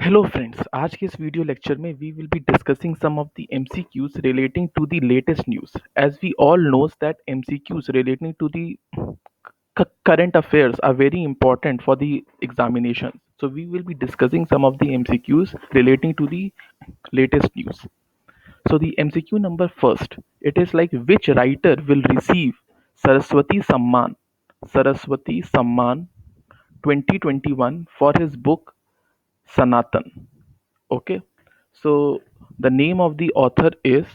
Hello friends, आज के इस वीडियो लेक्चर में we will be discussing some of the MCQs relating to the latest news. As we all knows that MCQs relating to the current affairs are very important for the examinations. So we will be discussing some of the MCQs relating to the latest news. So the MCQ number first, it is like which writer will receive Saraswati Samman 2021 for his book Sanatan. Okay, so the name of the author is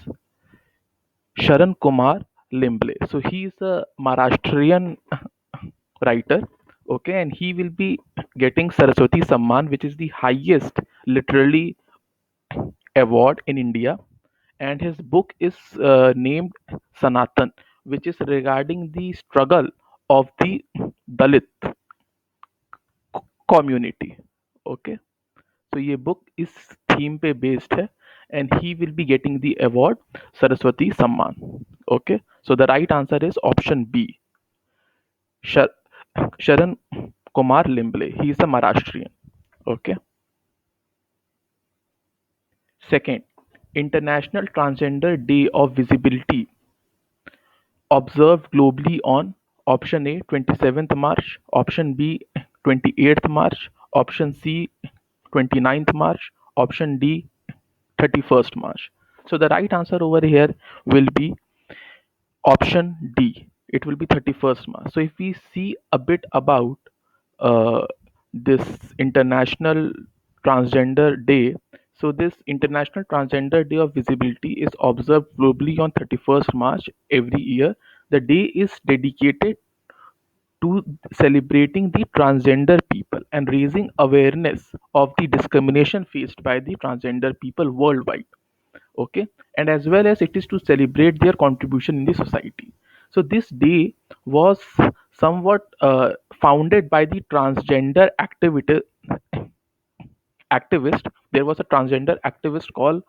Sharan Kumar Limble. So he is a Maharashtrian writer. Okay, and he will be getting Saraswati Samman, which is the highest literally award in India. And his book is named Sanatan, which is regarding the struggle of the Dalit community. Okay, तो ये book इस theme पे based है and he will be getting the award Saraswati Samman. Okay, so the right answer is option B, Sharan Kumar Limbale. He is a Maharashtrian. Okay. Second, international transgender day of visibility observed globally on option A 27th March, option B 28th March, option C 29th March, option D 31st March. So the right answer over here will be option D. It will be 31st March. So if we see a bit about this International Transgender Day, so this International Transgender Day of Visibility is observed globally on 31st March every year. The day is dedicated to celebrating the transgender people and raising awareness of the discrimination faced by the transgender people worldwide. Okay, and as well as it is to celebrate their contribution in the society. So this day was somewhat founded by the transgender activist. There was a transgender activist called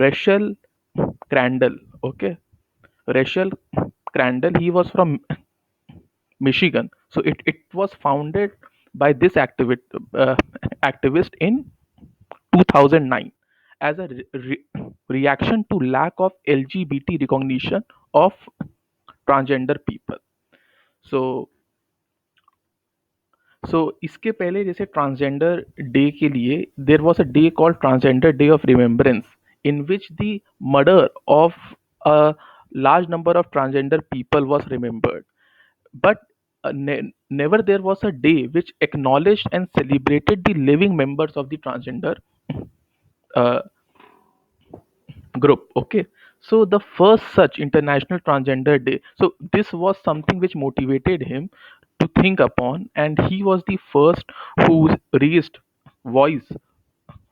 Rachel Crandall. Okay, Rachel Crandall, he was from Michigan. So it was founded by this activist in 2009 as a reaction to lack of LGBT recognition of transgender people. So इसके पहले जैसे transgender day के लिए there was a day called transgender day of remembrance in which the murder of a large number of transgender people was remembered, but never there was a day which acknowledged and celebrated the living members of the transgender uh, group. Okay, so the first such international transgender day, so this was something which motivated him to think upon, and he was the first who raised voice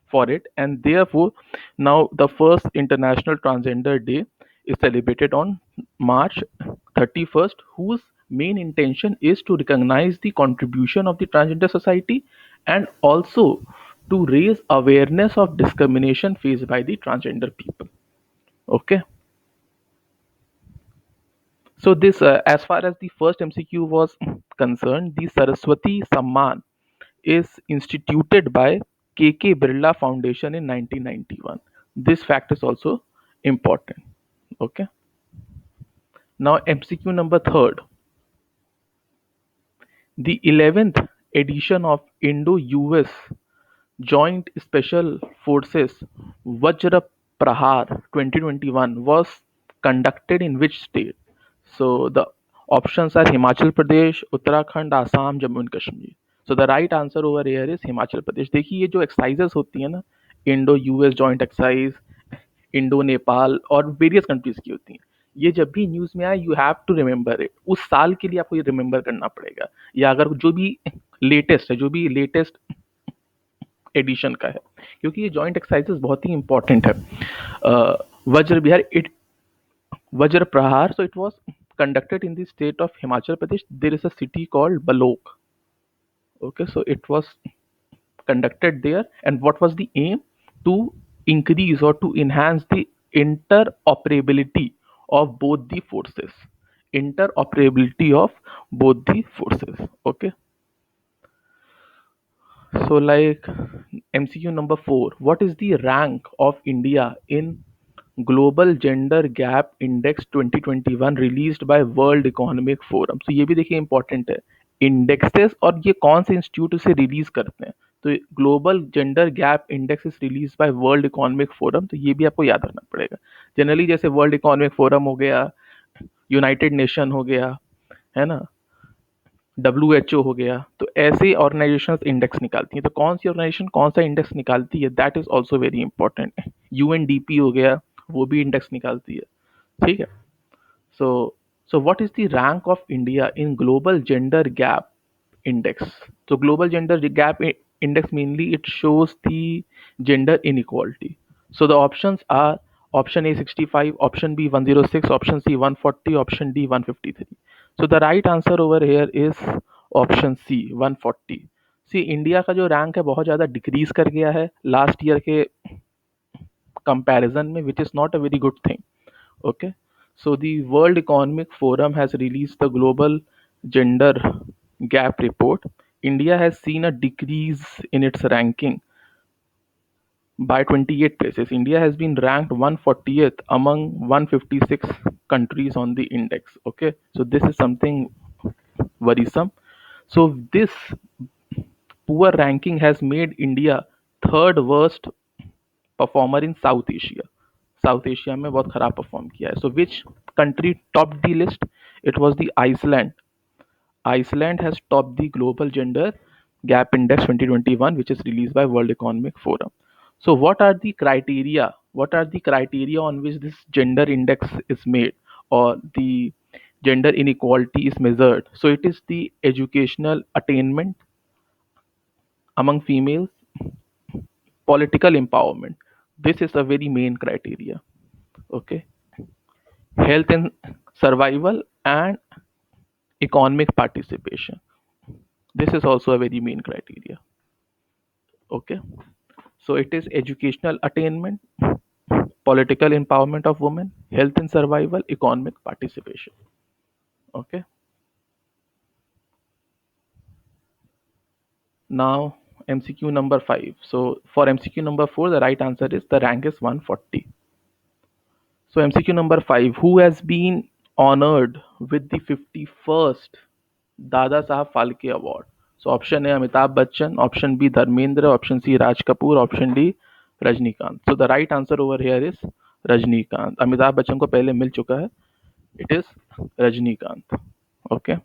for it, and therefore now the first international transgender day is celebrated on March 31st, whose main intention is to recognize the contribution of the transgender society and also to raise awareness of discrimination faced by the transgender people. Okay, so this as far as the first MCQ was concerned, the Saraswati Samman is instituted by KK Birla Foundation in 1991. This fact is also important. Okay, now MCQ number third, the 11th edition of Indo-US Joint Special Forces Vajra Prahar 2021 was conducted in which state? So the options are Himachal Pradesh, Uttarakhand, Assam, Jammu and Kashmir. So the right answer over here is Himachal Pradesh. देखिए ये जो exercises होती है ना, Indo US joint exercise, Indo Nepal और various countries की होती हैं, ये जब भी न्यूज में आए you have to remember it. उस साल के लिए आपको ये रिमेंबर करना पड़ेगा, या अगर जो भी लेटेस्ट है, जो भी लेटेस्ट एडिशन का है, क्योंकि ये जॉइंट एक्सरसाइजेस बहुत ही इंपॉर्टेंट है. वज्र बिहार इट वज्र प्रहार, so it was conducted in the state of Himachal Pradesh. There is a city called Balok. Okay, so it was conducted there, and what was the aim? To increase or to enhance the interoperability of both the forces. Interoperability of both the forces. Okay, So, like MCQ number 4, what is the rank of India in Global Gender Gap Index 2021 released by World Economic Forum? तो ये भी देखिए important है, indexes और ये कौन से institute इसे रिलीज करते हैं. तो global gender gap index is release by world economic forum, तो ये भी आपको याद रखना पड़ेगा. जनरली जैसे वर्ल्ड इकोनॉमिक फोरम हो गया, यूनाइटेड नेशन हो गया, है ना, WHO हो गया, तो ऐसे ऑर्गेनाइजेशंस इंडेक्स निकालती हैं. तो कौन सी ऑर्गेनाइजेशन कौन सा इंडेक्स निकालती है, that is also very important. UNDP हो गया, वो भी इंडेक्स निकालती है. ठीक है. So, so what is the rank of India in Global Gender Gap Index? So, Global Gender Gap Index mainly it shows the gender inequality. So, the options are option A 65, option B 106, option C 140, option D 153. So, the right answer over here is option C 140. See, India का जो rank है बहुत ज़्यादा decrease कर गया है last year के comparison में, which is not a very good thing. Okay, so the World Economic Forum has released the Global Gender Gap Report. India has seen a decrease in its ranking by 28 places. India has been ranked 140th among 156 countries on the index. Okay, so this is something worrisome. So this poor ranking has made India third worst performer in South Asia. South Asia में बहुत खराब perform किया है. So which country top the list? It was the Iceland. Iceland has topped the Global Gender Gap Index 2021, which is released by World Economic Forum. So, what are the criteria? What are the criteria on which this gender index is made, or the gender inequality is measured? So, it is the educational attainment among females, political empowerment. This is a very main criteria. Okay, health and survival, and economic participation. This is also a very main criteria. Okay, so it is educational attainment, political empowerment of women, health and survival, economic participation. Okay, now MCQ number 5. So for MCQ number 4, the right answer is the rank is 140. So MCQ number 5, who has been honored with the 51st Dada Sahab Phalke Award? So option A Amitabh Bachchan, option B Dharmendra, option C Raj Kapoor, option D Rajnikant. So the right answer over here is Rajnikant. Amitabh Bachchan को पहले मिल चुका है. It is Rajnikant. Okay.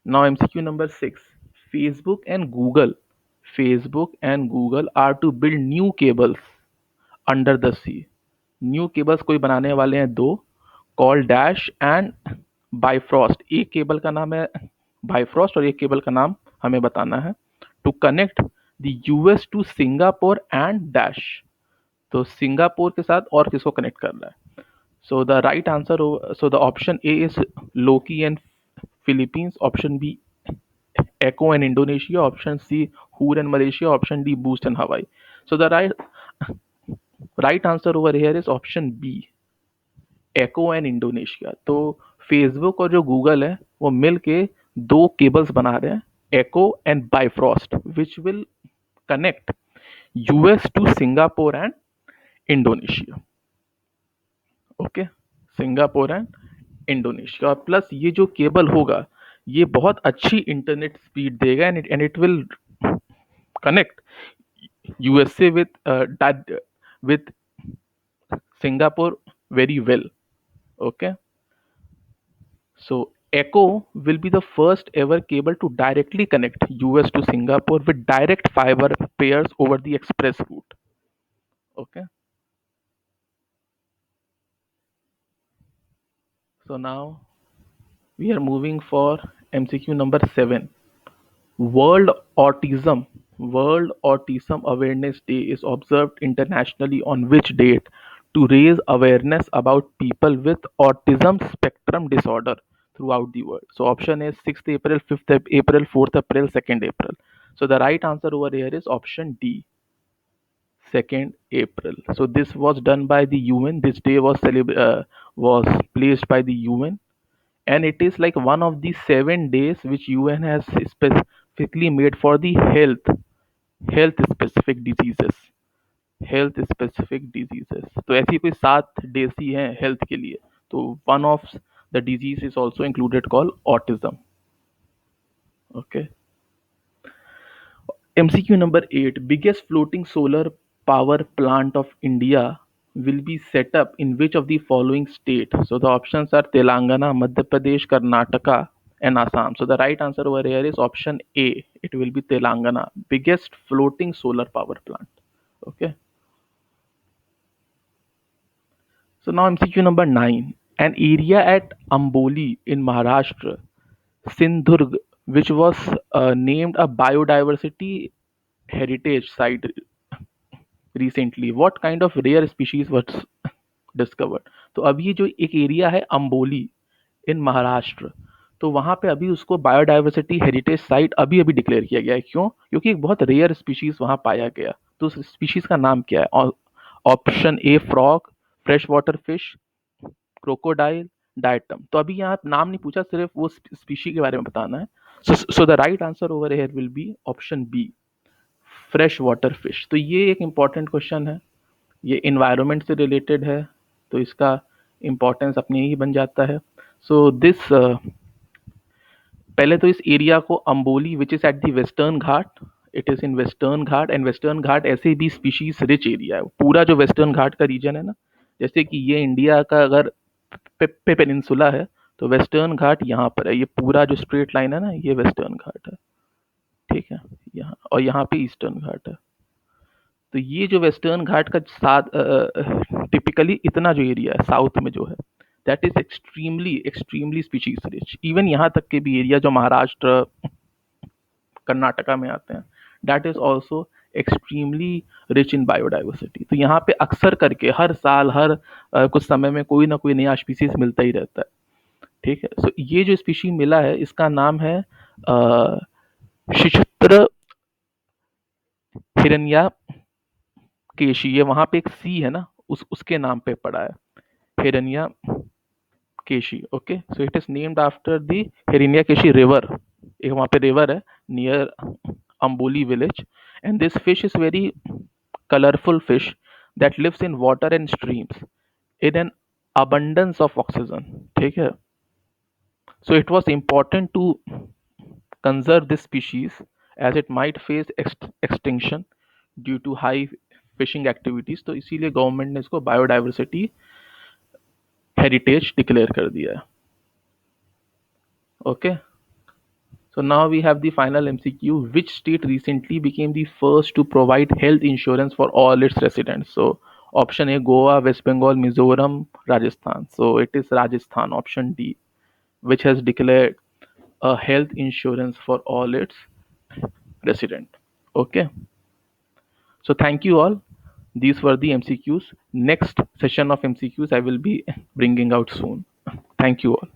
Now MCQ number 6. Facebook and Google. Facebook and Google are to build new cables under the sea. New cables कोई बनाने वाले हैं दो, call dash and Bifrost. एक केबल का नाम है बाइफ्रॉस्ट और एक केबल का नाम हमें बताना है. To connect the US to Singapore and dash. तो सिंगापुर के साथ और किसको कनेक्ट करना है? So the right answer, so the option A is Loki and Philippines, option B Echo and Indonesia, option C Hur and Malaysia, option D boost and Hawaii. So the right answer over here is option B, Echo and Indonesia. तो Facebook और जो Google है वो मिल के दो cables बना रहे हैं, Echo and Bifrost, which will connect US to Singapore and Indonesia. Okay, Singapore and Indonesia. Plus ये जो केबल होगा ये बहुत अच्छी इंटरनेट स्पीड देगा and it will connect USA with Singapore very well. Okay, so Echo will be the first ever cable to directly connect US to Singapore with direct fiber pairs over the express route. Okay, so now we are moving for MCQ number 7. World Autism World Autism Awareness Day is observed internationally on which date to raise awareness about people with autism spectrum disorder throughout the world? So option is 6th April, 5th April, 4th April, 2nd April. So the right answer over here is option D, 2nd April. So this was done by the UN. This day was placed by the UN, and it is like one of the 7 days which UN has specifically made for the health specific diseases. Health specific diseases, तो ऐसी कोई 7 देसी हैं health के लिए, तो one of the disease is also included call autism. Okay. MCQ number 8. Biggest floating solar power plant of India will be set up in which of the following state? So the options are Telangana, Madhya Pradesh, Karnataka, and Assam. So the right answer over here is option A. It will be Telangana. Biggest floating solar power plant. Okay. So now MCQ number 9. An area at Amboli in Maharashtra, Sindhurg, which was named a biodiversity heritage site recently. What kind of rare species was discovered? तो अब ये जो एक area है अम्बोली इन महाराष्ट्र, तो वहाँ पे अभी उसको बायोडाइवर्सिटी हेरिटेज साइट अभी अभी डिक्लेयर किया गया है. क्यों? क्योंकि एक बहुत रेयर स्पीशीज वहाँ पाया गया. तो उस स्पीशीज का नाम क्या है? Option A frog, fresh water fish, crocodile, diatom. तो अभी यहाँ नाम नहीं पूछा, सिर्फ वो स्पीशी के बारे में बताना है. So the right answer over here will be option B, fresh water fish. तो ये एक इम्पॉर्टेंट क्वेश्चन है, ये इन्वायरमेंट से रिलेटेड है, तो इसका इम्पोर्टेंस अपने ही बन जाता है. सो दिस पहले तो इस एरिया को Amboli which is at the western Ghat, it is in western Ghat, and western Ghat ऐसे भी स्पीशीज रिच एरिया है. पूरा जो वेस्टर्न घाट का रीजन है ना, जैसे कि ये इंडिया का अगर पेनिनसुला है, तो वेस्टर्न घाट यहाँ पर है. ये पूरा जो स्ट्रेट लाइन है ना, ये वेस्टर्न घाट है. ठीक है, यहाँ और यहाँ पे ईस्टर्न घाट है. तो ये जो वेस्टर्न घाट का साथ टिपिकली इतना जो एरिया है साउथ में जो है, that is extremely species rich. Even यहाँ तक के भी एरिया जो महाराष्ट्र कर्नाटका में आते हैं, that is also extremely rich in biodiversity. तो यहाँ पे अक्सर करके हर साल हर कुछ समय में कोई ना कोई नया स्पीसीज मिलता ही रहता है. ठीक है. सो ये जो स्पीशी मिला है इसका नाम है शिशुत्र हिरण्या केशी. ये वहां पे एक सी है ना, उसके नाम पे पड़ा है, Hiranya Keshi. Okay. So it is named after the Hiranya Keshi river. एक वहां पे रिवर है near Amboli village, and this fish is very colorful fish that lives in water and streams in an abundance of oxygen. ठीक है. So it was important to conserve this species as it might face extinction due to high fishing activities. तो इसीलिए government ने इसको biodiversity heritage declare कर दिया है. Okay. So now we have the final MCQ. Which state recently became the first to provide health insurance for all its residents? So option A Goa, West Bengal, Mizoram, Rajasthan. So it is Rajasthan, option D, which has declared a health insurance for all its residents. Okay. So thank you all. These were the MCQs. Next session of MCQs I will be bringing out soon. Thank you all.